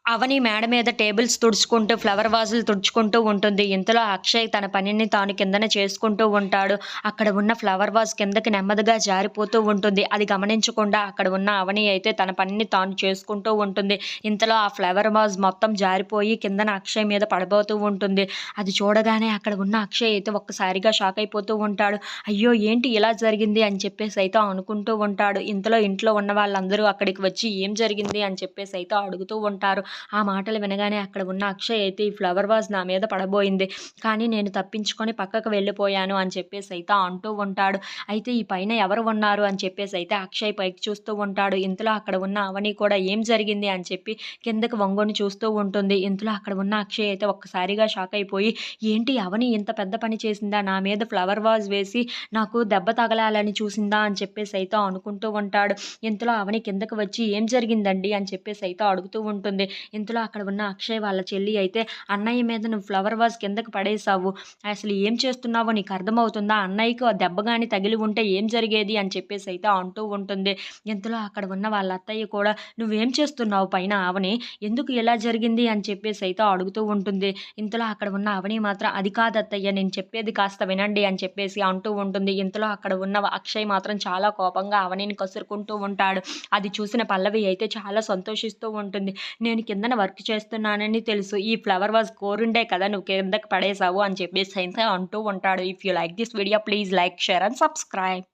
అవని మేడ మీద టేబుల్స్ తుడుచుకుంటూ, ఫ్లవర్ వాజులు తుడుచుకుంటూ ఉంటుంది. ఇంతలో అక్షయ్ తన పనిని తాను కిందన చేసుకుంటూ ఉంటాడు. అక్కడ ఉన్న ఫ్లవర్ వాజ్ కిందకి నెమ్మదిగా జారిపోతూ ఉంటుంది. అది గమనించకుండా అక్కడ ఉన్న అవని అయితే తన పనిని తాను చేసుకుంటూ ఉంటుంది. ఇంతలో ఆ ఫ్లవర్ వాజ్ మొత్తం జారిపోయి కిందన అక్షయ్ మీద పడబోతూ ఉంటుంది. అది చూడగానే అక్కడ ఉన్న అక్షయ్ అయితే ఒక్కసారిగా షాక్ అయిపోతూ ఉంటాడు. అయ్యో! ఏంటి ఇలా జరిగింది అని చెప్పేసి అయితే అనుకుంటూ ఉంటాడు. ఇంతలో ఇంట్లో ఉన్న వాళ్ళందరూ అక్కడికి వచ్చి ఏం జరిగింది అని చెప్పేసి అయితే అడుగుతూ ఉంటారు. ఆ మాటలు వినగానే అక్కడ ఉన్న అక్షయ్ అయితే ఈ ఫ్లవర్ వాజ్ నా మీద పడబోయింది. కానీ నేను తప్పించుకొని పక్కకు వెళ్ళిపోయాను అని చెప్పేసి అయితే అంటూ ఉంటాడు. అయితే ఈ పైన ఎవరు ఉన్నారు అని చెప్పేసి అయితే అక్షయ్ పైకి చూస్తూ ఉంటాడు. ఇంతలో అక్కడ ఉన్న అవని కూడా ఏం జరిగింది అని చెప్పి కిందకి వంగుని చూస్తూ ఉంటుంది. ఇంతలో అక్కడ ఉన్న అక్షయ్ అయితే ఒక్కసారిగా షాక్ అయిపోయి ఏంటి అవని ఇంత పెద్ద పని చేసిందా? నా మీద ఫ్లవర్ వాజ్ వేసి నాకు దెబ్బ తగలాలని చూసిందా అని చెప్పేసి అయితే అనుకుంటూ ఉంటాడు. ఇంతలో అవని కిందకి వచ్చి ఏం జరిగిందండి అని చెప్పేసి అయితే అడుగుతూ ఉంటుంది. ఇంతలో అక్కడ ఉన్న అక్షయ్ వాళ్ళ చెల్లి అయితే అన్నయ్య మీద నువ్వు ఫ్లవర్ వాజ్ కిందకి పడేసావు. అసలు ఏం చేస్తున్నావో నీకు అర్థమవుతుందా? అన్నయ్యకి ఆ దెబ్బ గాని తగిలి ఉంటే ఏం జరిగేది అని చెప్పేసి అయితే అంటూ ఉంటుంది. ఇంతలో అక్కడ ఉన్న వాళ్ళ అత్తయ్య కూడా నువ్వేం చేస్తున్నావు పైన అవని? ఎందుకు ఇలా జరిగింది అని చెప్పేసి అయితే అడుగుతూ ఉంటుంది. ఇంతలో అక్కడ ఉన్న అవని మాత్రం అది కాదు అత్తయ్య, నేను చెప్పేది కాస్త వినండి అని చెప్పేసి అంటూ ఉంటుంది. ఇంతలో అక్కడ ఉన్న అక్షయ్ మాత్రం చాలా కోపంగా అవనిని కసురుకుంటూ ఉంటాడు. అది చూసిన పల్లవి అయితే చాలా సంతోషిస్తూ ఉంటుంది. నేను కిందన వర్క్ చేస్తున్నానని తెలుసు. ఈ ఫ్లవర్ వాజ్ కోరుండే కదా నువ్వు కిందకి పడేసావు అని చెప్పేసి అయితే అంటూ ఉంటాడు. If you like this video please like, share and subscribe.